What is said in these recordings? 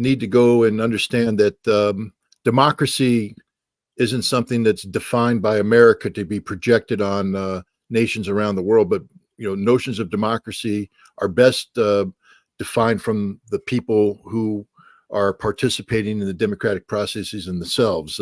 need to go and understand that democracy isn't something that's defined by America to be projected on nations around the world, but notions of democracy are best defined from the people who are participating in the democratic processes in themselves.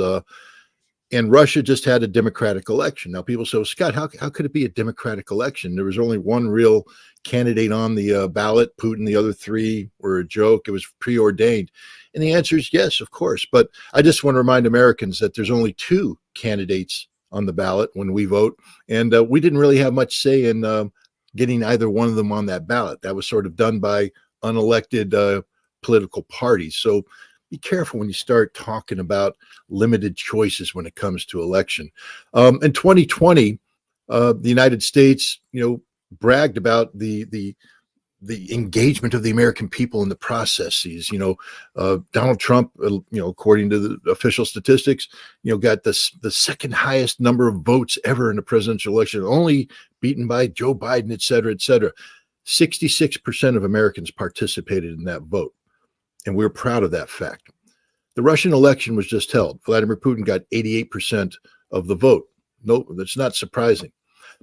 And Russia just had a democratic election. Now, people say, well, Scott, how could it be a democratic election? There was only one real candidate on the ballot, Putin. The other three were a joke. It was preordained. And the answer is yes, of course. But I just want to remind Americans that there's only two candidates on the ballot when we vote. And we didn't really have much say in getting either one of them on that ballot. That was sort of done by unelected political parties. So be careful when you start talking about limited choices when it comes to election. In 2020, the United States, bragged about the engagement of the American people in the processes. Donald Trump, according to the official statistics, got the second highest number of votes ever in a presidential election, only beaten by Joe Biden, et cetera, et cetera. 66% of Americans participated in that vote. And we're proud of that fact. The Russian election was just held. Vladimir Putin got 88% of the vote. No, that's not surprising.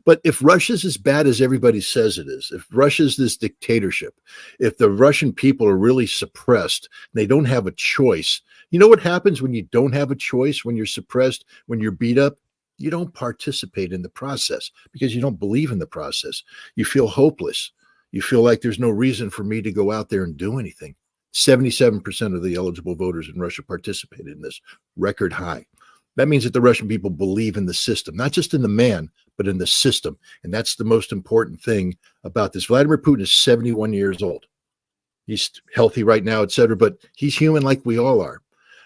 But if Russia's as bad as everybody says it is, if Russia's this dictatorship, if the Russian people are really suppressed, and they don't have a choice, you know what happens when you don't have a choice, when you're suppressed, when you're beat up? You don't participate in the process because you don't believe in the process. You feel hopeless. You feel like there's no reason for me to go out there and do anything. 77% of the eligible voters in Russia participated in this record high. That means that the Russian people believe in the system, not just in the man, but in the system. And that's the most important thing about this. Vladimir Putin is 71 years old. He's healthy right now, et cetera, but he's human like we all are.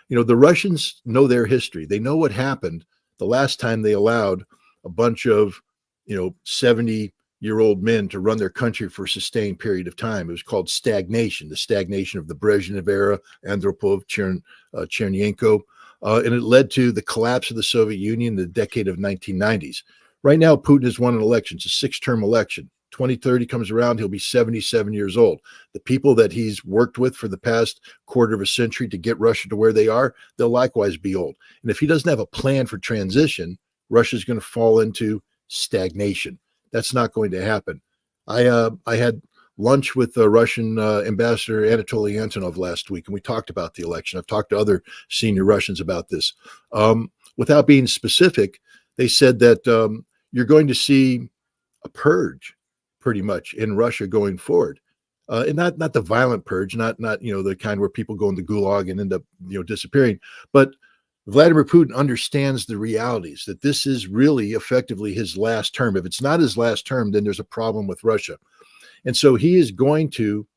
The Russians know their history. They know what happened the last time they allowed a bunch of, 70-year-old men to run their country for a sustained period of time. It was called stagnation, the stagnation of the Brezhnev era, Andropov, Chernyenko, and it led to the collapse of the Soviet Union in the decade of 1990s. Right now, Putin has won an election. It's a 6-term election. 2030 comes around, he'll be 77 years old. The people that he's worked with for the past quarter of a century to get Russia to where they are, they'll likewise be old. And if he doesn't have a plan for transition, Russia's going to fall into stagnation. That's not going to happen. I had lunch with Russian Ambassador Anatoly Antonov last week, and we talked about the election. I've talked to other senior Russians about this. Without being specific, they said that you're going to see a purge pretty much in Russia going forward. And not the violent purge, not the kind where people go in the gulag and end up disappearing, but Vladimir Putin understands the realities that this is really effectively his last term. If it's not his last term, then there's a problem with Russia. And so he is going to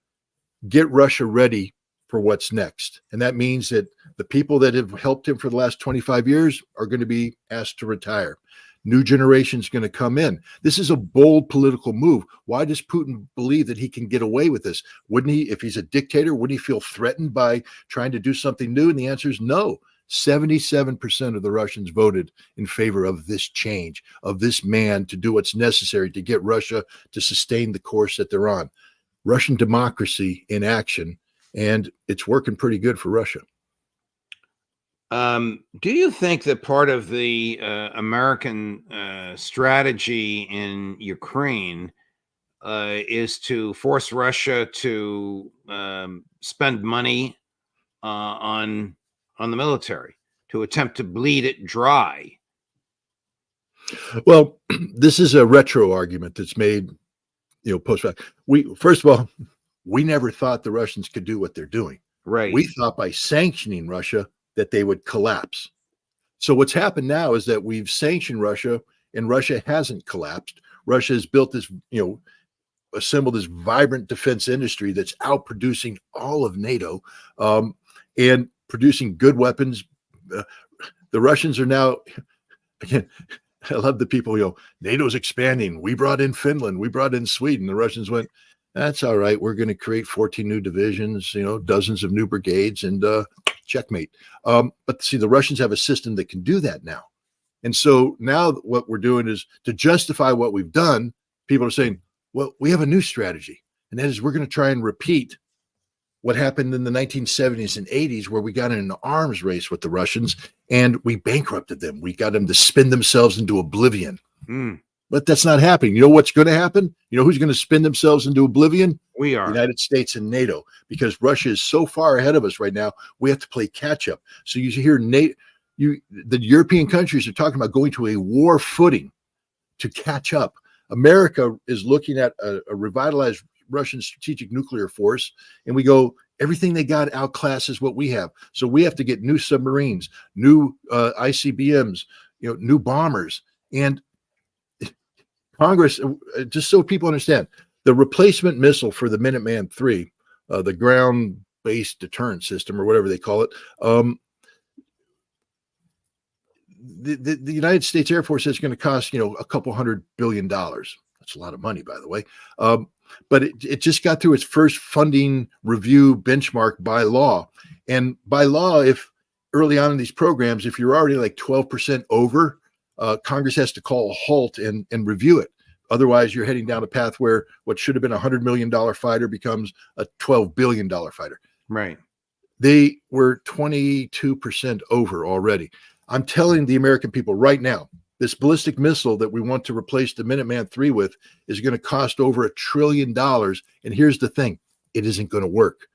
get Russia ready for what's next. And that means that the people that have helped him for the last 25 years are going to be asked to retire. New generation is going to come in. This is a bold political move. Why does Putin believe that he can get away with this? Wouldn't he, if he's a dictator, wouldn't he feel threatened by trying to do something new? And the answer is no. 77% of the Russians voted in favor of this change, of this man to do what's necessary to get Russia to sustain the course that they're on. Russian democracy in action, and it's working pretty good for Russia. Do you think that part of the American strategy in Ukraine is to force Russia to spend money on the military, to attempt to bleed it dry? Well, this is a retro argument that's made, post-fact. First of all, we never thought the Russians could do what they're doing. Right. We thought by sanctioning Russia that they would collapse. So what's happened now is that we've sanctioned Russia, and Russia hasn't collapsed. Russia has built this, assembled this vibrant defense industry that's outproducing all of NATO, and producing good weapons. The Russians are now, again, I love the people, NATO's expanding. We brought in Finland. We brought in Sweden. The Russians went, that's all right. We're going to create 14 new divisions, dozens of new brigades, and checkmate. But see, the Russians have a system that can do that now. And so now what we're doing is to justify what we've done. People are saying, well, we have a new strategy. And that is we're going to try and repeat what happened in the 1970s and 80s, where we got in an arms race with the Russians and we bankrupted them. We got them to spin themselves into oblivion. But that's not happening. You know what's going to happen? You know who's going to spin themselves into oblivion? We are. The United States and NATO, because Russia is so far ahead of us right now. We have to play catch up. So you hear NATO, the European countries are talking about going to a war footing to catch up. America is looking at a revitalized Russian strategic nuclear force, and we go, everything they got outclasses what we have. So we have to get new submarines, new ICBMs, new bombers. And Congress, just so people understand, the replacement missile for the Minuteman III, the ground-based deterrent system, or whatever they call it, the United States Air Force is going to cost, a couple $100 billion. That's a lot of money, by the way. But it just got through its first funding review benchmark by law. And by law, if early on in these programs, if you're already like 12% over, Congress has to call a halt and review it. Otherwise, you're heading down a path where what should have been a $100 million fighter becomes a $12 billion fighter. Right. They were 22% over already. I'm telling the American people right now, this ballistic missile that we want to replace the Minuteman III with is going to cost over $1 trillion. And here's the thing, it isn't going to work.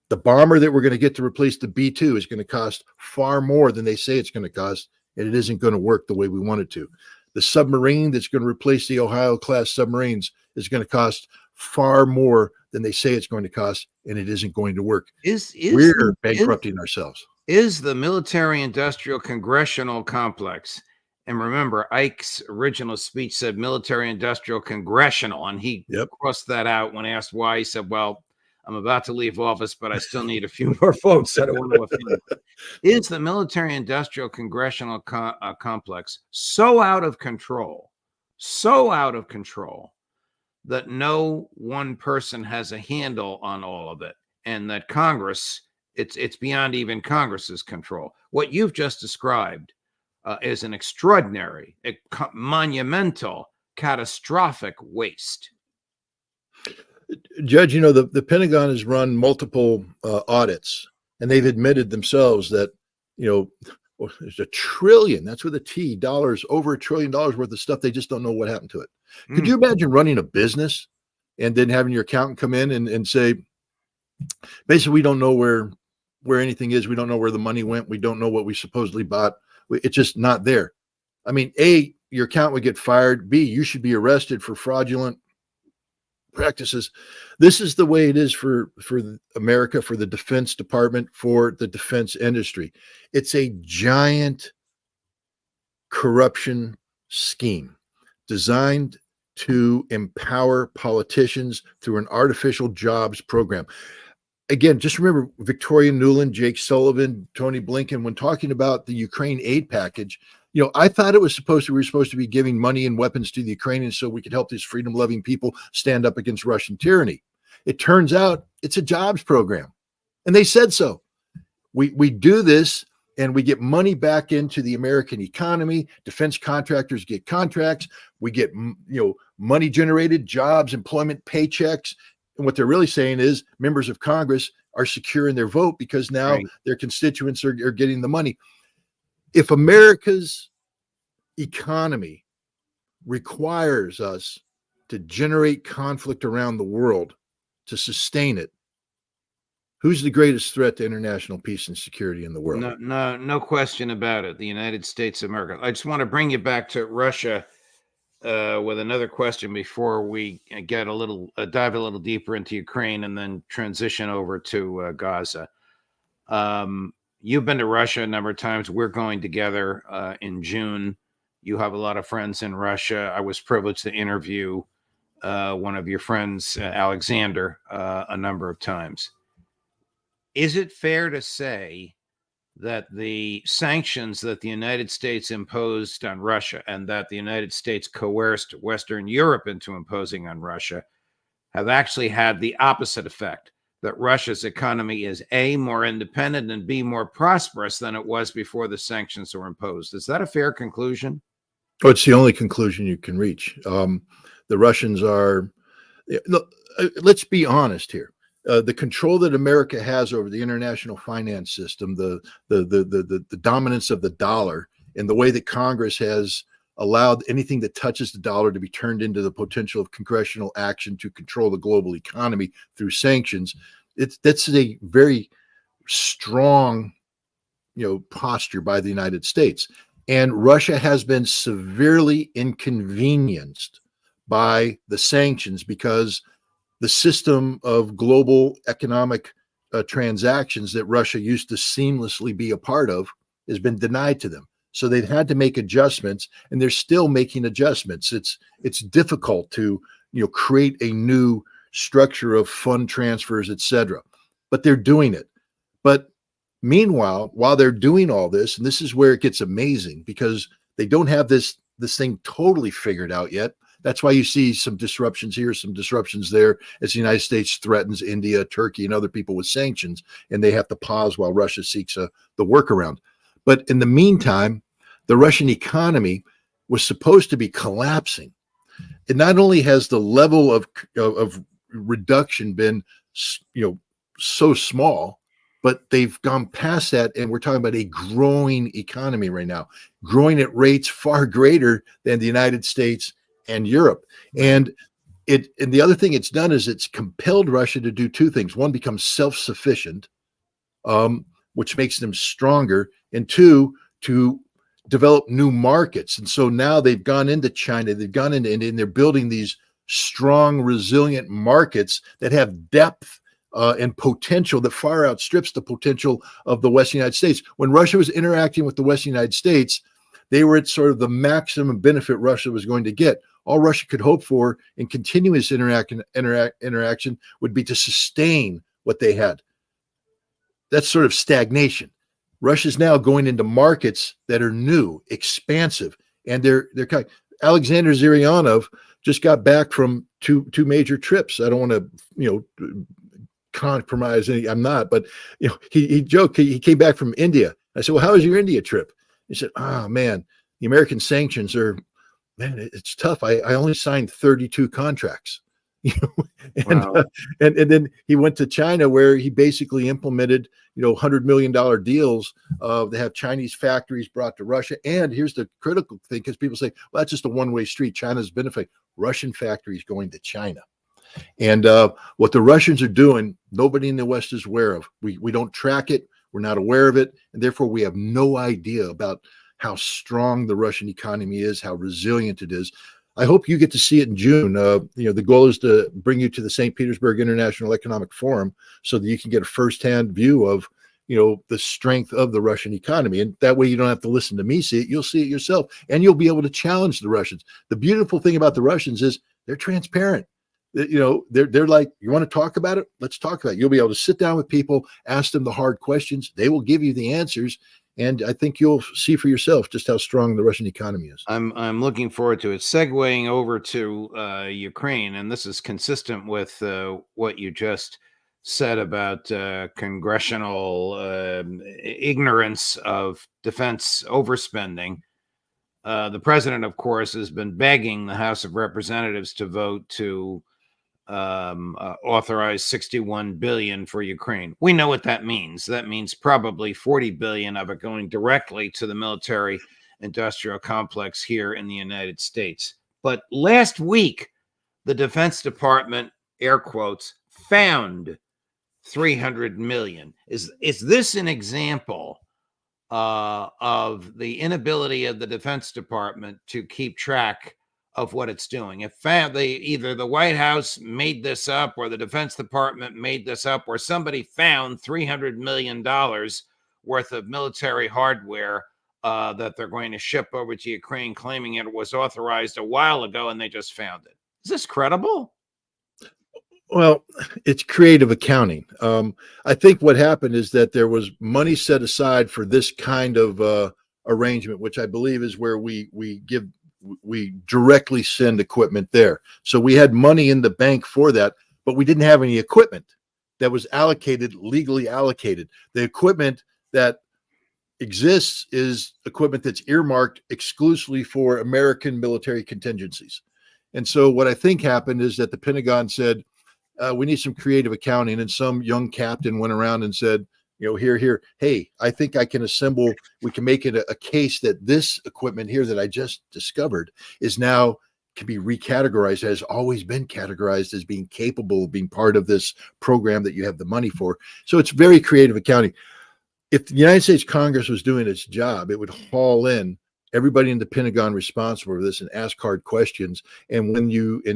The bomber that we're going to get to replace the B-2 is going to cost far more than they say it's going to cost, and it isn't going to work the way we want it to. The submarine that's going to replace the Ohio-class submarines is going to cost far more than they say it's going to cost, and it isn't going to work. We're bankrupting ourselves. Is the military-industrial congressional complex, and remember, Ike's original speech said military-industrial congressional, and he crossed that out when asked why. He said, well, I'm about to leave office, but I still need a few more votes. I don't want to offend. Is the military-industrial congressional complex so out of control, that no one person has a handle on all of it, and that Congress, it's beyond even Congress's control? What you've just described is an extraordinary, monumental, catastrophic waste. Judge, the Pentagon has run multiple audits, and they've admitted themselves that, there's $1 trillion, that's with a T, dollars, over $1 trillion worth of stuff. They just don't know what happened to it. Could you imagine running a business and then having your accountant come in and say, basically, we don't know where anything is. We don't know where the money went. We don't know what we supposedly bought. It's just not there. I mean, A, your accountant would get fired. B, you should be arrested for fraudulent practices. This is the way it is for America, for the Defense Department, for the defense industry. It's a giant corruption scheme designed to empower politicians through an artificial jobs program. Again, just remember Victoria Nuland, Jake Sullivan, Tony Blinken, when talking about the Ukraine aid package, I thought we were supposed to be giving money and weapons to the Ukrainians so we could help these freedom-loving people stand up against Russian tyranny. It turns out it's a jobs program, and they said so. We do this, and we get money back into the American economy. Defense contractors get contracts. We get money generated, jobs, employment, paychecks. And what they're really saying is members of Congress are secure in their vote because now their constituents are getting the money. If America's economy requires us to generate conflict around the world to sustain it, who's the greatest threat to international peace and security in the world? No question about it. The United States of America. I just want to bring you back to Russia with another question before we get dive a little deeper into Ukraine and then transition over to Gaza. You've been to Russia a number of times. We're going together in June. You have a lot of friends in Russia. I was privileged to interview one of your friends, Alexander, a number of times. Is it fair to say that the sanctions that the United States imposed on Russia and that the United States coerced Western Europe into imposing on Russia have actually had the opposite effect? That Russia's economy is A, more independent, and B, more prosperous than it was before the sanctions were imposed. Is that a fair conclusion? Oh, it's the only conclusion you can reach. The Russians are, look, let's be honest here. the control that America has over the international finance system, the dominance of the dollar, and the way that Congress has allowed anything that touches the dollar to be turned into the potential of congressional action to control the global economy through sanctions. That's a very strong, posture by the United States. And Russia has been severely inconvenienced by the sanctions because the system of global economic transactions that Russia used to seamlessly be a part of has been denied to them. So they've had to make adjustments, and they're still making adjustments. It's difficult to create a new structure of fund transfers, etc. But they're doing it. But meanwhile, while they're doing all this, and this is where it gets amazing because they don't have this thing totally figured out yet. That's why you see some disruptions here, some disruptions there, as the United States threatens India, Turkey, and other people with sanctions, and they have to pause while Russia seeks the workaround. But in the meantime, the Russian economy was supposed to be collapsing. It not only has the level of reduction been, so small, but they've gone past that, and we're talking about a growing economy right now, growing at rates far greater than the United States and Europe. And the other thing it's done is it's compelled Russia to do two things. One, become self-sufficient, which makes them stronger, and two, to develop new markets. And so now they've gone into China, they've gone into India, and they're building these strong, resilient markets that have depth and potential that far outstrips the potential of the Western United States. When Russia was interacting with the Western United States, they were at sort of the maximum benefit Russia was going to get. All Russia could hope for in continuous interaction would be to sustain what they had. That's sort of stagnation. Russia's now going into markets that are new, expansive, and they're kind of, Alexander Zhiryanov just got back from two major trips. I don't want to, compromise any. I'm not, but he joked. He came back from India. I said, "Well, how was your India trip?" He said, "Oh man, the American sanctions are, man, it's tough. I only signed 32 contracts." And, Wow. and then he went to China, where he basically implemented $100 million deals to have Chinese factories brought to Russia. And here's the critical thing, because people say, well, that's just a one-way street. China's benefiting. Russian factories going to China. And what the Russians are doing, nobody in the West is aware of. We don't track it. We're not aware of it. And therefore, we have no idea about how strong the Russian economy is, how resilient it is. I hope you get to see it in June. The goal is to bring you to the St. Petersburg International Economic Forum so that you can get a firsthand view of, the strength of the Russian economy. And that way you don't have to listen to me see it. You'll see it yourself, and you'll be able to challenge the Russians. The beautiful thing about the Russians is they're transparent. They're like, you want to talk about it? Let's talk about it. You'll be able to sit down with people, ask them the hard questions. They will give you the answers. And I think you'll see for yourself just how strong the Russian economy is. I'm looking forward to it. Segueing over to Ukraine, and this is consistent with what you just said about congressional ignorance of defense overspending. The president, of course, has been begging the House of Representatives to vote to authorize $61 billion for Ukraine. We know what that means. That means probably $40 billion of it going directly to the military industrial complex here in the United States. But last week, the Defense Department, air quotes, found $300 million. Is this an example of the inability of the Defense Department to keep track of what it's doing? If either the White House made this up, or the Defense Department made this up, or somebody found $300 million worth of military hardware that they're going to ship over to Ukraine, claiming it was authorized a while ago, and they just found it. Is this credible? Well, it's creative accounting. I think what happened is that there was money set aside for this kind of arrangement, which I believe is where we directly send equipment there. So we had money in the bank for that, but we didn't have any equipment that was legally allocated. The equipment that exists is equipment that's earmarked exclusively for American military contingencies. And so what I think happened is that the Pentagon said, we need some creative accounting. And some young captain went around and said, here, hey, I think I can assemble, we can make it a case that this equipment here that I just discovered is now can be recategorized, has always been categorized as being capable of being part of this program that you have the money for. So it's very creative accounting. If the United States Congress was doing its job, it would haul in everybody in the Pentagon responsible for this and ask hard questions. And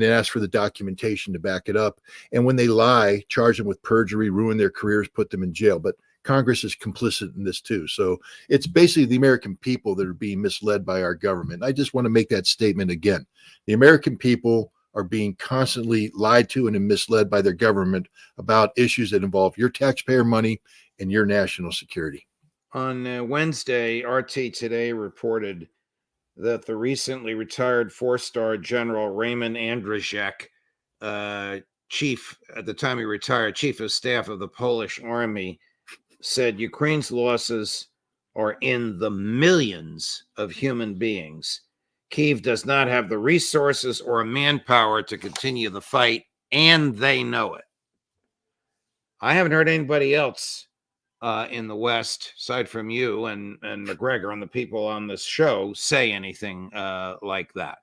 ask for the documentation to back it up. And when they lie, charge them with perjury, ruin their careers, put them in jail. But Congress is complicit in this too. So it's basically the American people that are being misled by our government. I just want to make that statement again. The American people are being constantly lied to and misled by their government about issues that involve your taxpayer money and your national security. On Wednesday, RT Today reported that the recently retired four-star General Raymond Andrzejek, chief, at the time he retired, chief of staff of the Polish army, said Ukraine's losses are in the millions of human beings. Kyiv does not have the resources or manpower to continue the fight, and they know it. I haven't heard anybody else in the West, aside from you and Macgregor and the people on this show, say anything like that.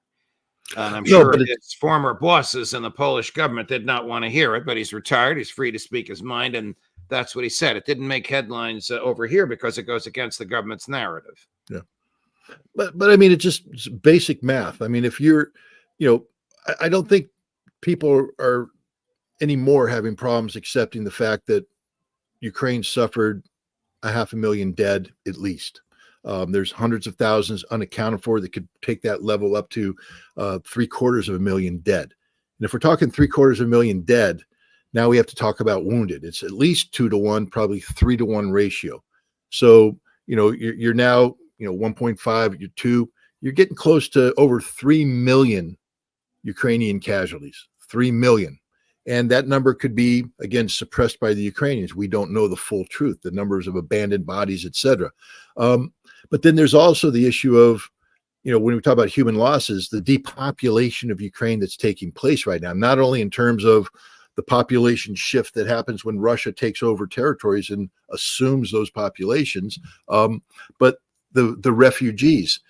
And I'm sure his former bosses in the Polish government did not want to hear it, but he's retired. He's free to speak his mind, and that's what he said. It didn't make headlines over here because it goes against the government's narrative. Yeah. But I mean, it's basic math. I mean, if you're, I don't think people are anymore having problems accepting the fact that Ukraine suffered 500,000 dead at least. There's hundreds of thousands unaccounted for that could take that level up to 750,000 dead. And if we're talking 750,000 dead, now we have to talk about wounded. It's at least 2 to 1, probably 3 to 1 ratio. So, you're now, 1.5, you're 2, you're getting close to over 3 million Ukrainian casualties, 3 million. And that number could be, again, suppressed by the Ukrainians. We don't know the full truth, the numbers of abandoned bodies, etc. But then there's also the issue of, when we talk about human losses, the depopulation of Ukraine that's taking place right now, not only in terms of the population shift that happens when Russia takes over territories and assumes those populations, but the refugees.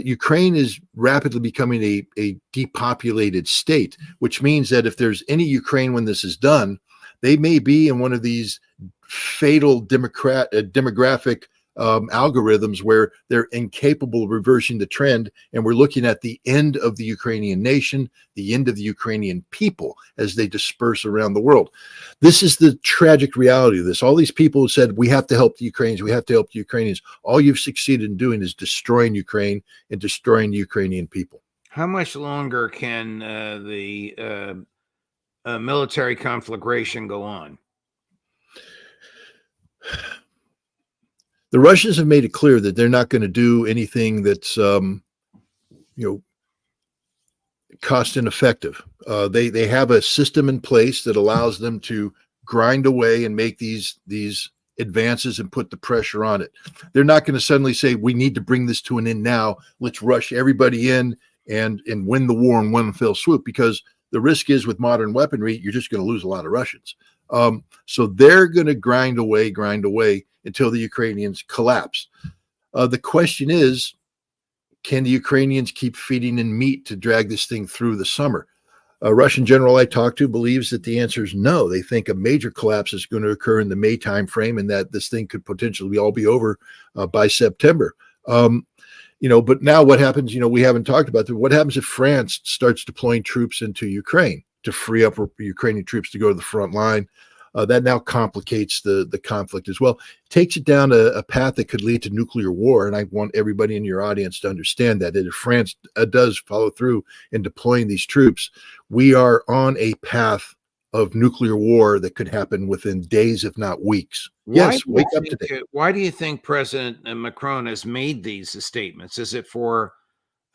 Ukraine is rapidly becoming a depopulated state, which means that if there's any Ukraine when this is done, they may be in one of these fatal demographic algorithms where they're incapable of reversing the trend. And we're looking at the end of the Ukrainian nation, the end of the Ukrainian people as they disperse around the world. This is the tragic reality of this. All these people who said, we have to help the Ukrainians, we have to help the Ukrainians. All you've succeeded in doing is destroying Ukraine and destroying the Ukrainian people. How much longer can the military conflagration go on? The Russians have made it clear that they're not going to do anything that's, cost ineffective. They have a system in place that allows them to grind away and make these advances and put the pressure on it. They're not going to suddenly say, we need to bring this to an end now. Let's rush everybody in and win the war in one fell swoop, because the risk is with modern weaponry, you're just going to lose a lot of Russians. So they're going to grind away until the Ukrainians collapse. The question is, can the Ukrainians keep feeding in meat to drag this thing through the summer? A Russian general I talked to believes that the answer is no. They think a major collapse is going to occur in the May timeframe, and that this thing could potentially all be over by September. But now what happens? We haven't talked about that. What happens if France starts deploying troops into Ukraine to free up Ukrainian troops to go to the front line? That now complicates the conflict as well. It takes it down a path that could lead to nuclear war. And I want everybody in your audience to understand that if France does follow through in deploying these troops, we are on a path of nuclear war that could happen within days, if not weeks. Yes, wake up today. Why do you think President Macron has made these statements? Is it for,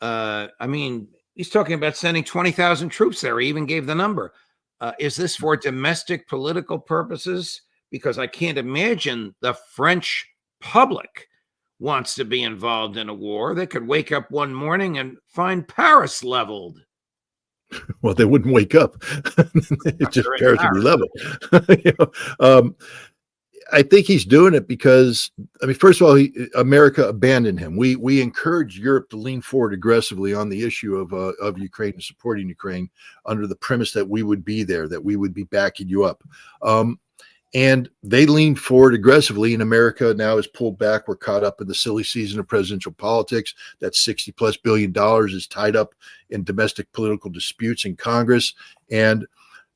he's talking about sending 20,000 troops there. He even gave the number. Is this for domestic political purposes? Because I can't imagine the French public wants to be involved in a war. They could wake up one morning and find Paris leveled. Well, they wouldn't wake up. It just They're in pairs would be Paris. level. You know, I think he's doing it because, I mean, first of all, America abandoned him. We encouraged Europe to lean forward aggressively on the issue of Ukraine and supporting Ukraine under the premise that we would be there, that we would be backing you up. And they leaned forward aggressively, and America now is pulled back. We're caught up in the silly season of presidential politics. That $60+ billion is tied up in domestic political disputes in Congress. And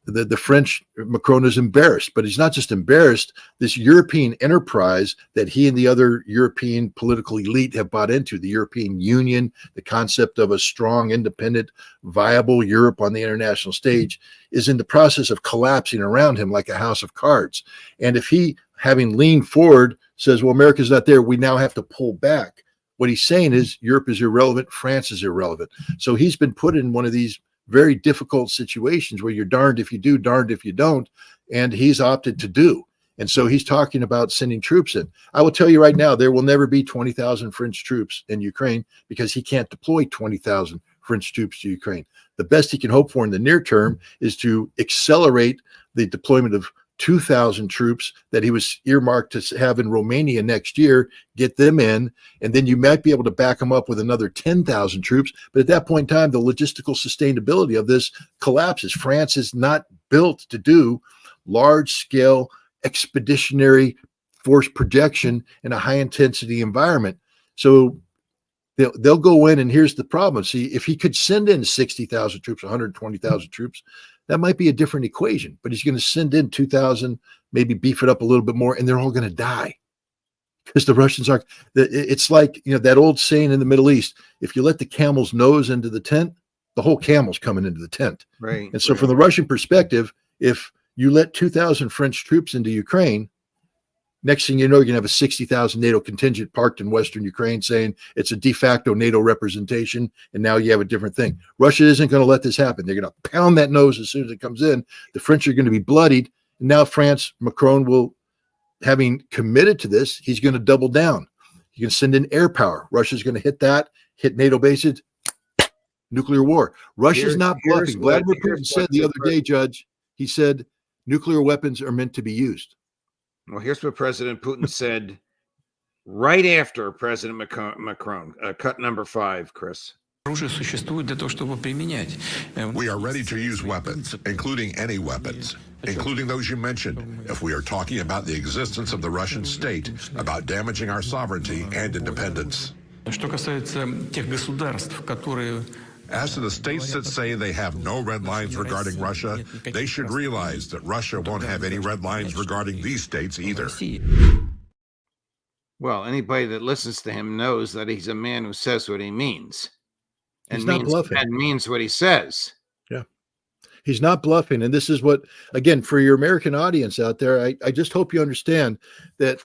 the French, Macron, is embarrassed, but he's not just embarrassed. This European enterprise that he and the other European political elite have bought into, the European Union, the concept of a strong, independent, viable Europe on the international stage, is in the process of collapsing around him like a house of cards. And if he, having leaned forward, says, well, America's not there, we now have to pull back, what he's saying is Europe is irrelevant, France is irrelevant. So he's been put in one of these very difficult situations where you're darned if you do, darned if you don't, and he's opted to do. And so he's talking about sending troops in. I will tell you right now, there will never be 20,000 French troops in Ukraine because he can't deploy 20,000 French troops to Ukraine. The best he can hope for in the near term is to accelerate the deployment of 2,000 troops that he was earmarked to have in Romania next year, get them in, and then you might be able to back them up with another 10,000 troops. But at that point in time, the logistical sustainability of this collapses. France is not built to do large-scale expeditionary force projection in a high-intensity environment. So they'll go in, and here's the problem. See, if he could send in 60,000 troops, 120,000 troops, that might be a different equation, but he's going to send in 2,000, maybe beef it up a little bit more, and they're all going to die because the Russians are. It's like, you know, that old saying in the Middle East: if you let the camel's nose into the tent, the whole camel's coming into the tent. Right. And so, from the Russian perspective, if you let 2,000 French troops into Ukraine, next thing you know, you're going to have a 60,000 NATO contingent parked in Western Ukraine saying it's a de facto NATO representation, and now you have a different thing. Russia isn't going to let this happen. They're going to pound that nose as soon as it comes in. The French are going to be bloodied. And now France, Macron will, having committed to this, he's going to double down. He's going to send in air power. Russia's going to hit that, hit NATO bases, nuclear war. Russia's not bluffing. Vladimir Putin said the other day, Judge, he said nuclear weapons are meant to be used. Well, here's what President Putin said right after President Macron. Cut number 5, Chris. We are ready to use weapons, including any weapons, including those you mentioned, if we are talking about the existence of the Russian state, about damaging our sovereignty and independence. As to the states that say they have no red lines regarding Russia, they should realize that Russia won't have any red lines regarding these states either. Well, anybody that listens to him knows that he's a man who says what he means. And he's not bluffing. And means what he says. Yeah. He's not bluffing. And this is what, again, for your American audience out there, I just hope you understand that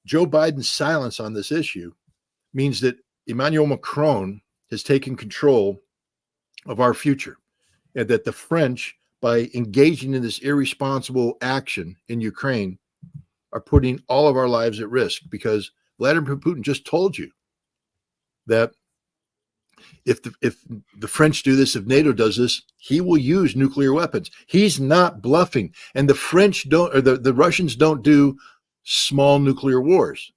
Joe Biden's silence on this issue means that Emmanuel Macron has taken control of our future, and that the French, by engaging in this irresponsible action in Ukraine, are putting all of our lives at risk, because Vladimir Putin just told you that if the French do this, if NATO does this, he will use nuclear weapons. He's not bluffing. And the French don't, or the Russians don't do small nuclear wars.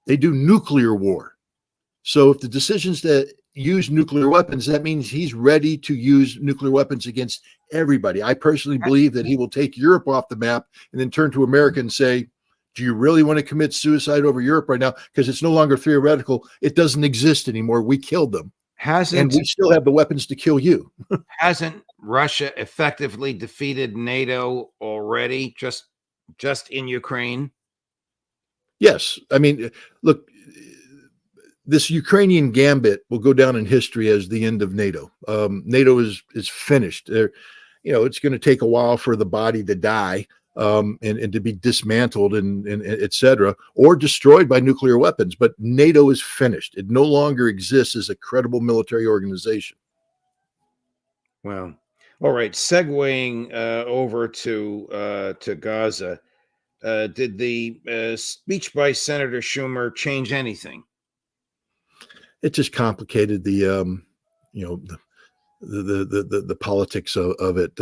They do nuclear war. So if the decisions that use nuclear weapons, that means he's ready to use nuclear weapons against everybody. I personally believe that he will take Europe off the map and then turn to America and say, do you really want to commit suicide over Europe right now? Because it's no longer theoretical. It doesn't exist anymore. We killed them. And we still have the weapons to kill you. Hasn't Russia effectively defeated NATO already, just in Ukraine? Yes. I mean, look, this Ukrainian gambit will go down in history as the end of NATO. NATO is finished. It's going to take a while for the body to die and to be dismantled and et cetera, or destroyed by nuclear weapons. But NATO is finished. It no longer exists as a credible military organization. Well, all right. Segueing over to Gaza, did the speech by Senator Schumer change anything? It just complicated the the politics of it.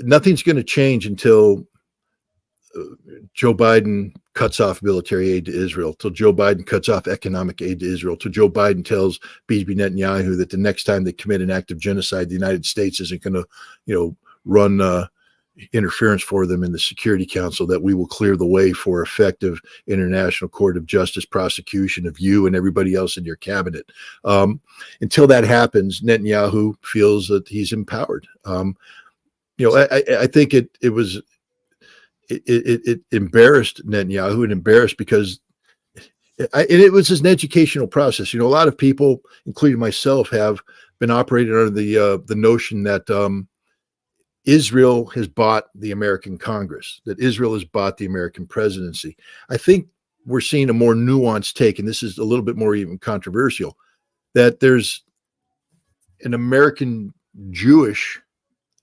Nothing's going to change until Joe Biden cuts off military aid to Israel, till Joe Biden cuts off economic aid to Israel, till Joe Biden tells Bibi Netanyahu that the next time they commit an act of genocide, the United States isn't going to, run interference for them in the Security Council, that we will clear the way for effective International Court of Justice prosecution of you and everybody else in your cabinet. Until that happens, Netanyahu feels that he's empowered. I think it embarrassed Netanyahu, and embarrassed because it was an educational process. A lot of people, including myself, have been operating under the notion that Israel has bought the American Congress, that Israel has bought the American presidency. I think we're seeing a more nuanced take, and this is a little bit more even controversial, that there's an American Jewish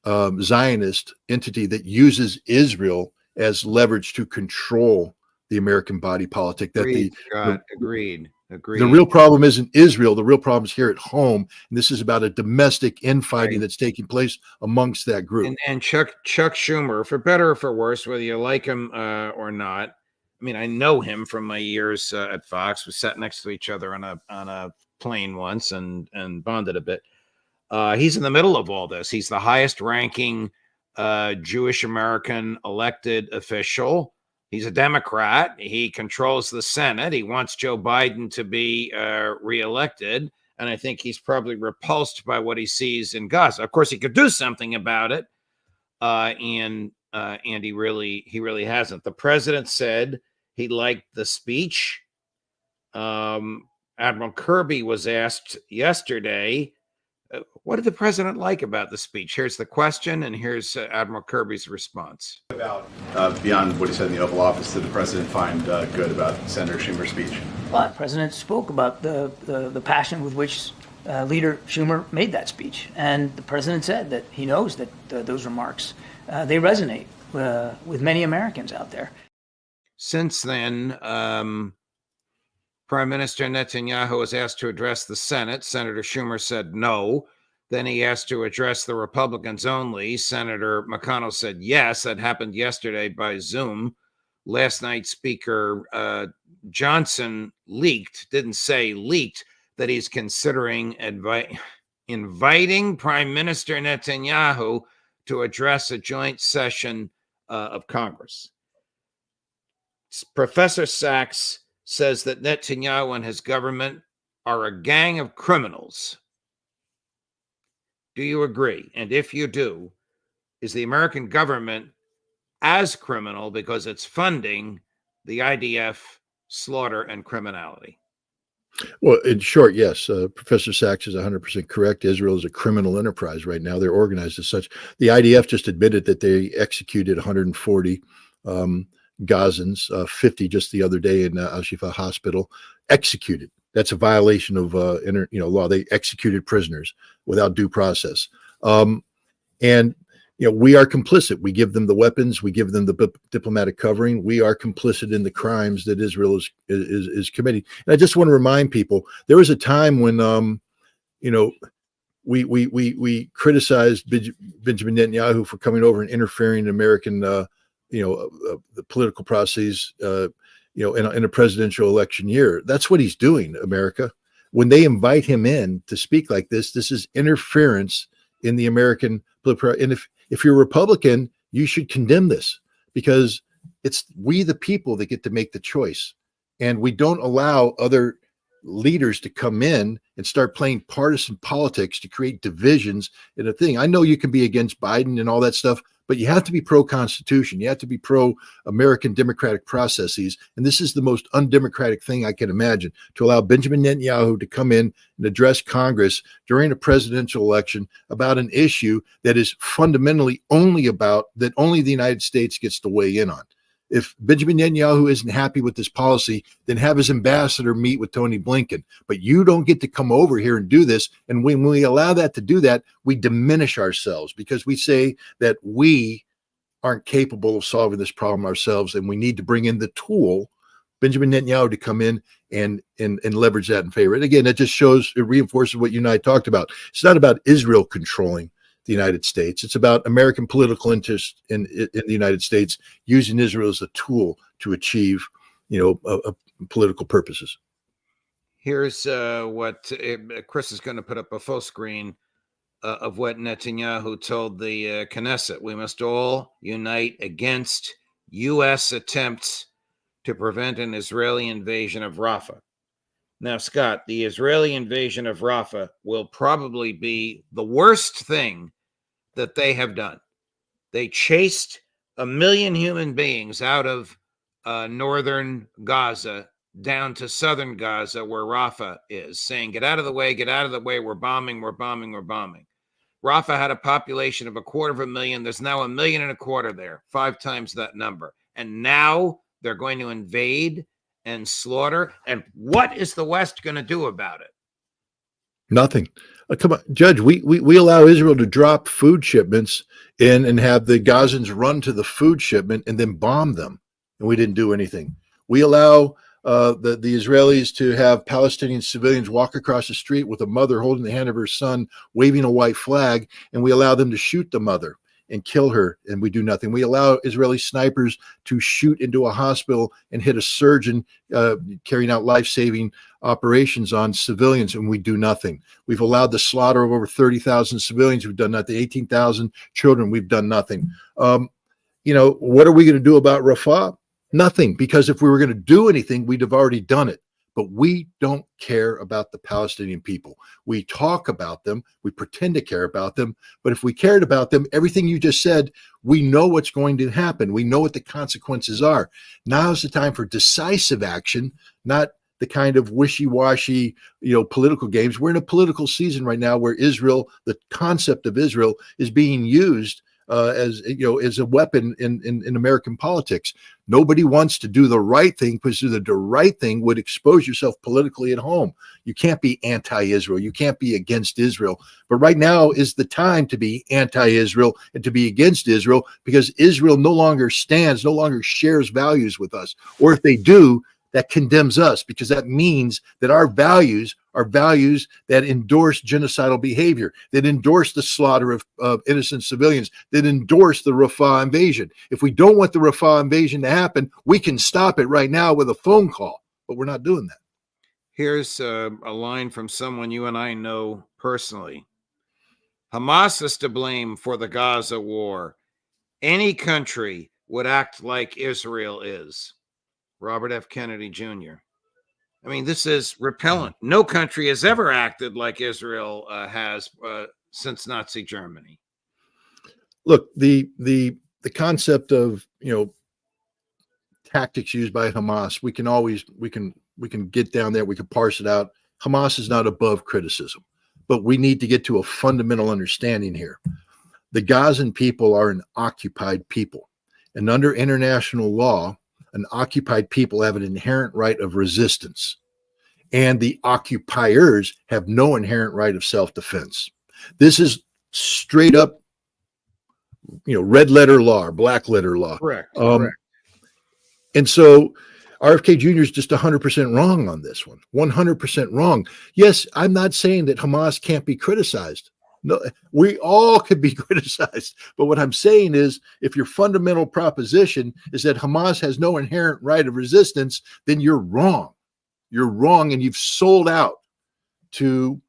Zionist entity that uses Israel as leverage to control the American body politic. That Agreed. The real problem isn't Israel. The real problem is here at home, and this is about a domestic infighting that's taking place amongst that group. And Chuck Schumer, for better or for worse, whether you like him or not. I mean, I know him from my years at Fox. We sat next to each other on a plane once and bonded a bit. He's in the middle of all this. He's the highest ranking Jewish American elected official. He's a Democrat. He controls the Senate. He wants Joe Biden to be reelected. And I think he's probably repulsed by what he sees in Gaza. Of course, he could do something about it. And he really hasn't. The president said he liked the speech. Admiral Kirby was asked yesterday, what did the president like about the speech? Here's the question, and here's Admiral Kirby's response. About beyond what he said in the Oval Office, did the president find good about Senator Schumer's speech? Well, the president spoke about the passion with which Leader Schumer made that speech, and the president said that he knows that those remarks they resonate with many Americans out there. Since then, Prime Minister Netanyahu was asked to address the Senate. Senator Schumer said no. Then he asked to address the Republicans only. Senator McConnell said yes. That happened yesterday by Zoom. Last night, Speaker Johnson didn't say leaked, that he's considering inviting Prime Minister Netanyahu to address a joint session of Congress. Professor Sachs says that Netanyahu and his government are a gang of criminals. Do you agree? And if you do, is the American government as criminal because it's funding the IDF slaughter and criminality? Well, in short, yes. Professor Sachs is 100% correct. Israel is a criminal enterprise right now. They're organized as such. The IDF just admitted that they executed 140 Gazans, 50 just the other day in Al-Shifa Hospital, executed. That's a violation of law. They executed prisoners without due process. And we are complicit. We give them the weapons. We give them the diplomatic covering. We are complicit in the crimes that Israel is committing. And I just want to remind people, there was a time when we criticized Benjamin Netanyahu for coming over and interfering in American the political processes, in a presidential election year. That's what he's doing, America. When they invite him in to speak like this is interference in the American political. And if you're a Republican, you should condemn this, because it's we the people that get to make the choice. And we don't allow other leaders to come in and start playing partisan politics to create divisions in a thing. I know you can be against Biden and all that stuff, but you have to be pro-Constitution. You have to be pro-American democratic processes. And this is the most undemocratic thing I can imagine, to allow Benjamin Netanyahu to come in and address Congress during a presidential election about an issue that is fundamentally only the United States gets to weigh in on. If Benjamin Netanyahu isn't happy with this policy, then have his ambassador meet with Tony Blinken. But you don't get to come over here and do this. And when we allow that to do that, we diminish ourselves, because we say that we aren't capable of solving this problem ourselves, and we need to bring in the tool, Benjamin Netanyahu to come in and leverage that in favor. And again, it just shows, it reinforces what you and I talked about. It's not about Israel controlling the United States. It's about American political interest in the United States using Israel as a tool to achieve, political purposes. Here's what Chris is going to put up a full screen of what Netanyahu told the Knesset. We must all unite against U.S. attempts to prevent an Israeli invasion of Rafah. Now, Scott, the Israeli invasion of Rafah will probably be the worst thing that they have done. They chased 1 million human beings out of northern Gaza down to southern Gaza, where Rafah is, saying, get out of the way, we're bombing. Rafah had a population of 250,000. There's now 1.25 million there, 5 times that number. And now they're going to invade and slaughter. And what is the West going to do about it? Nothing. Come on, Judge, we allow Israel to drop food shipments in and have the Gazans run to the food shipment and then bomb them. And we didn't do anything. We allow the Israelis to have Palestinian civilians walk across the street with a mother holding the hand of her son, waving a white flag, and we allow them to shoot the mother and kill her, and we do nothing. We allow Israeli snipers to shoot into a hospital and hit a surgeon carrying out life-saving operations on civilians, and we do nothing. We've allowed the slaughter of over 30,000 civilians. We've done nothing. 18,000 children. We've done nothing. What are we going to do about Rafah? Nothing, because if we were going to do anything, we'd have already done it. But we don't care about the Palestinian people. We talk about them. We pretend to care about them. But if we cared about them, everything you just said, we know what's going to happen. We know what the consequences are. Now's the time for decisive action, not the kind of wishy-washy, political games. We're in a political season right now where Israel, the concept of Israel, is being used as a weapon in American politics. Nobody wants to do the right thing, because the right thing would expose yourself politically at home. You can't be anti-Israel. You can't be against Israel. But right now is the time to be anti-Israel and to be against Israel, because Israel no longer shares values with us. Or if they do, that condemns us, because that means that our values are values that endorse genocidal behavior, that endorse the slaughter of innocent civilians, that endorse the Rafah invasion. If we don't want the Rafah invasion to happen, we can stop it right now with a phone call, but we're not doing that. Here's a line from someone you and I know personally. Hamas is to blame for the Gaza war. Any country would act like Israel is. Robert F. Kennedy Jr. I mean, this is repellent. No country has ever acted like Israel has since Nazi Germany. Look, the concept of tactics used by Hamas, we can get down there, we can parse it out. Hamas is not above criticism, but we need to get to a fundamental understanding here. The Gazan people are an occupied people, and under international law, an occupied people have an inherent right of resistance, and the occupiers have no inherent right of self-defense. This is straight up, red letter law or black letter law. Correct. And so RFK Jr. is just 100% wrong on this one, 100% wrong. Yes, I'm not saying that Hamas can't be criticized. No, we all could be criticized. But what I'm saying is, if your fundamental proposition is that Hamas has no inherent right of resistance, then you're wrong. You're wrong, and you've sold out to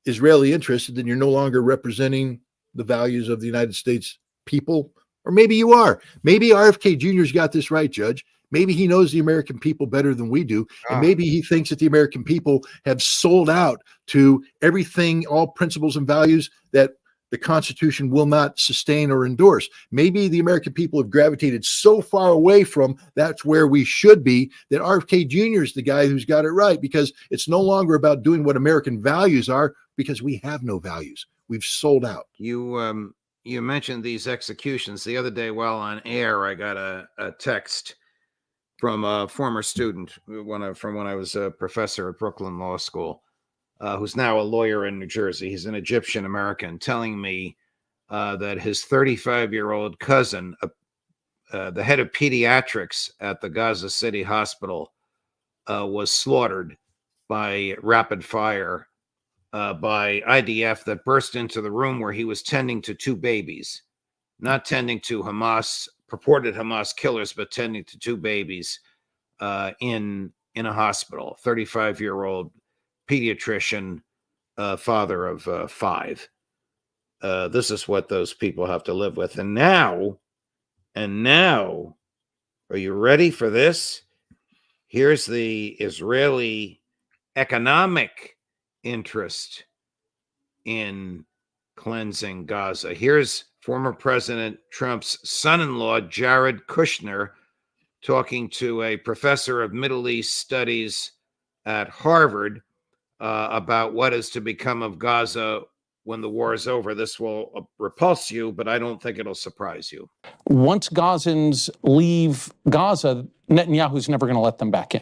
Israeli interests, and then you're no longer representing the values of the United States people. Or maybe you are. Maybe RFK Jr.'s got this right, Judge. Maybe he knows the American people better than we do. And maybe he thinks that the American people have sold out to everything, all principles and values that the Constitution will not sustain or endorse. Maybe the American people have gravitated so far away from that's where we should be, that RFK Jr. is the guy who's got it right, because it's no longer about doing what American values are, because we have no values. We've sold out. You mentioned these executions. The other day while on air, I got a text from a former student from when I was a professor at Brooklyn Law School, who's now a lawyer in New Jersey. He's an Egyptian American, telling me that his 35-year-old cousin, the head of pediatrics at the Gaza City Hospital, was slaughtered by rapid fire by IDF that burst into the room where he was tending to two babies, not tending to purported Hamas killers, but tending to two babies in a hospital. 35-year-old pediatrician, father of five. This is what those people have to live with. And now, are you ready for this? Here's the Israeli economic interest in cleansing Gaza. Here's former President Trump's son-in-law, Jared Kushner, talking to a professor of Middle East studies at Harvard about what is to become of Gaza when the war is over. This will repulse you, but I don't think it'll surprise you. Once Gazans leave Gaza, Netanyahu's never going to let them back in.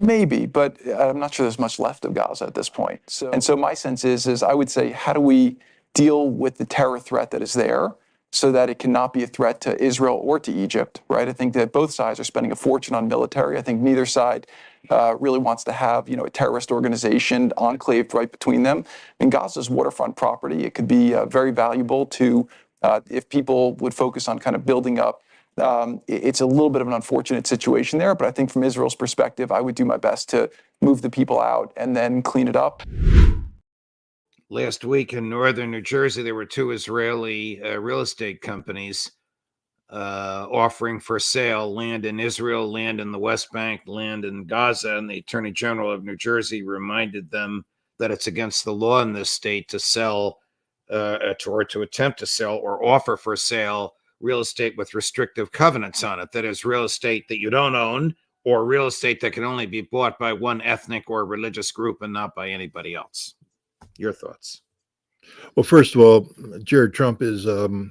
Maybe, but I'm not sure there's much left of Gaza at this point. So my sense is I would say, how do we deal with the terror threat that is there so that it cannot be a threat to Israel or to Egypt, right? I think that both sides are spending a fortune on military. I think neither side really wants to have, a terrorist organization enclaved right between them. And Gaza's waterfront property. It could be very valuable to, if people would focus on kind of building up. It's a little bit of an unfortunate situation there, but I think from Israel's perspective, I would do my best to move the people out and then clean it up. Last week in northern New Jersey, there were two Israeli real estate companies offering for sale land in Israel, land in the West Bank, land in Gaza, and the Attorney General of New Jersey reminded them that it's against the law in this state to sell or to attempt to sell or offer for sale real estate with restrictive covenants on it. That is, real estate that you don't own, or real estate that can only be bought by one ethnic or religious group and not by anybody else. Your thoughts? Well, first of all, Jared Trump is the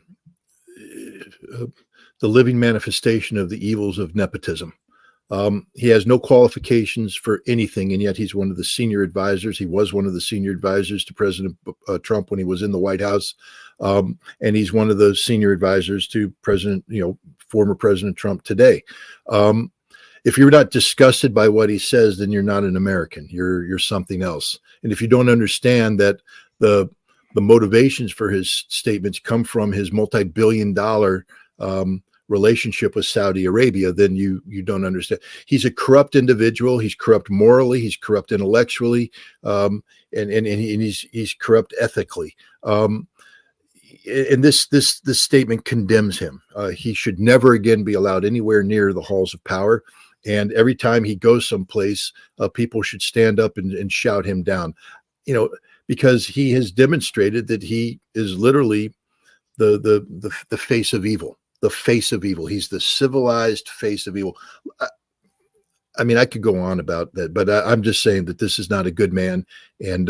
living manifestation of the evils of nepotism. He has no qualifications for anything, and yet he's one of the senior advisors. He was one of the senior advisors to President Trump when he was in the White House, and he's one of the senior advisors to former President Trump today. If you're not disgusted by what he says, then you're not an American. You're something else. And if you don't understand that the motivations for his statements come from his multi-billion-dollar relationship with Saudi Arabia, then you don't understand. He's a corrupt individual. He's corrupt morally. He's corrupt intellectually, and he's corrupt ethically. And this statement condemns him. He should never again be allowed anywhere near the halls of power. And every time he goes someplace, people should stand up and shout him down, because he has demonstrated that he is literally the face of evil. The face of evil. He's the civilized face of evil. I mean, I could go on about that, but I'm just saying that this is not a good man. And,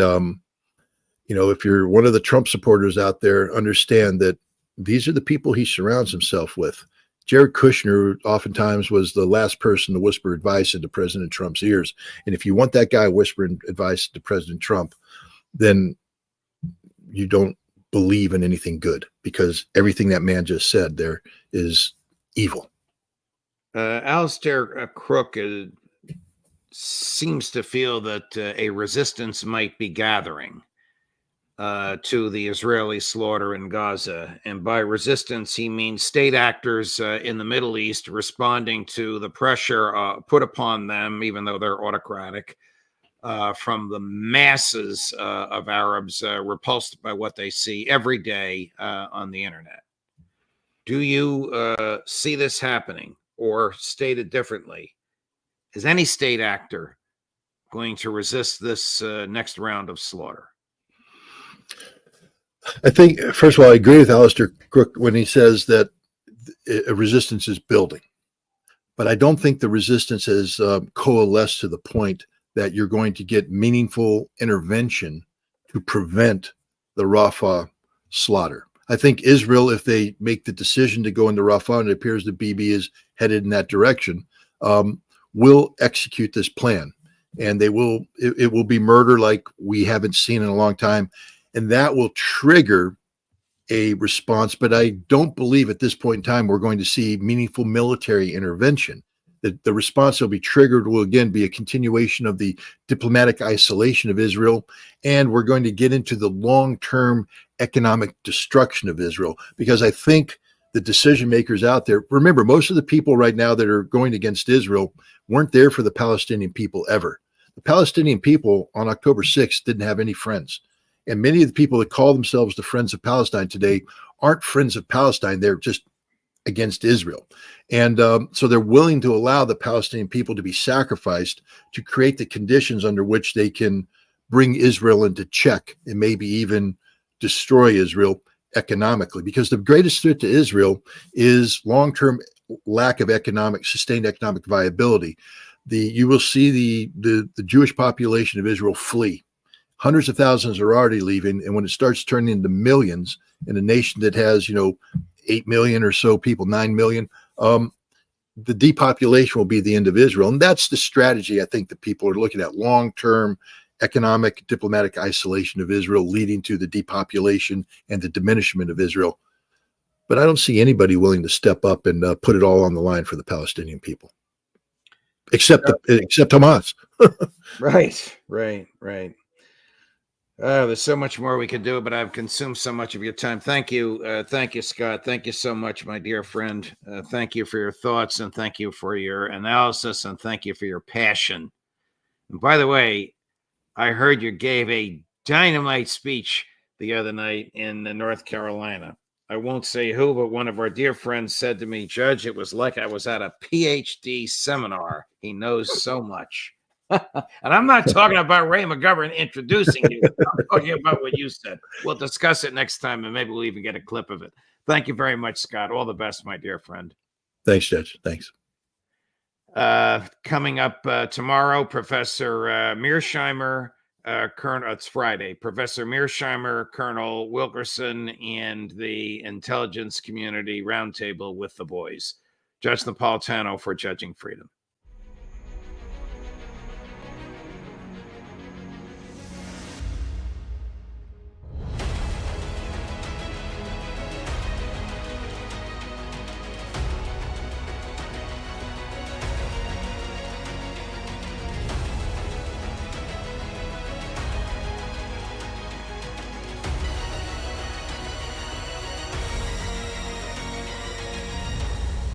if you're one of the Trump supporters out there, understand that these are the people he surrounds himself with. Jared Kushner oftentimes was the last person to whisper advice into President Trump's ears. And if you want that guy whispering advice to President Trump, then you don't believe in anything good, because everything that man just said there is evil. Alistair Crook seems to feel that a resistance might be gathering to the Israeli slaughter in Gaza. And by resistance, he means state actors in the Middle East responding to the pressure put upon them, even though they're autocratic, from the masses of Arabs repulsed by what they see every day on the internet. Do you see this happening? Or stated differently, is any state actor going to resist this next round of slaughter? I think, first of all, I agree with Alistair Crook when he says that a resistance is building. But I don't think the resistance has coalesced to the point that you're going to get meaningful intervention to prevent the Rafah slaughter. I think Israel, if they make the decision to go into Rafah, and it appears that Bibi is headed in that direction, will execute this plan. And it will be murder like we haven't seen in a long time. And that will trigger a response. But I don't believe at this point in time we're going to see meaningful military intervention. The response that will be triggered will again be a continuation of the diplomatic isolation of Israel, and we're going to get into the long-term economic destruction of Israel, because I think the decision makers out there, remember, most of the people right now that are going against Israel weren't there for the Palestinian people ever. The Palestinian people on October 6th didn't have any friends. And many of the people that call themselves the Friends of Palestine today aren't friends of Palestine. They're just against Israel. And so they're willing to allow the Palestinian people to be sacrificed to create the conditions under which they can bring Israel into check and maybe even destroy Israel economically. Because the greatest threat to Israel is long-term lack of sustained economic viability. You will see the Jewish population of Israel flee. Hundreds of thousands are already leaving, and when it starts turning into millions in a nation that has 8 million or so people, 9 million, the depopulation will be the end of Israel. And that's the strategy I think that people are looking at: long-term economic, diplomatic isolation of Israel, leading to the depopulation and the diminishment of Israel. But I don't see anybody willing to step up and put it all on the line for the Palestinian people, except Hamas. Right. There's so much more we could do, but I've consumed so much of your time. Thank you, Scott. Thank you so much, my dear friend. Thank you for your thoughts, and thank you for your analysis, and thank you for your passion. And by the way, I heard you gave a dynamite speech the other night in North Carolina. I won't say who, but one of our dear friends said to me, "Judge, it was like I was at a PhD seminar. He knows so much." And I'm not talking about Ray McGovern introducing you. I'm talking about what you said. We'll discuss it next time, and maybe we'll even get a clip of it. Thank you very much, Scott. All the best, my dear friend. Thanks, Judge. Thanks. Coming up tomorrow, Professor Mearsheimer, Colonel. It's Friday. Professor Mearsheimer, Colonel Wilkerson, and the intelligence community roundtable with the boys. Judge Napolitano for Judging Freedom.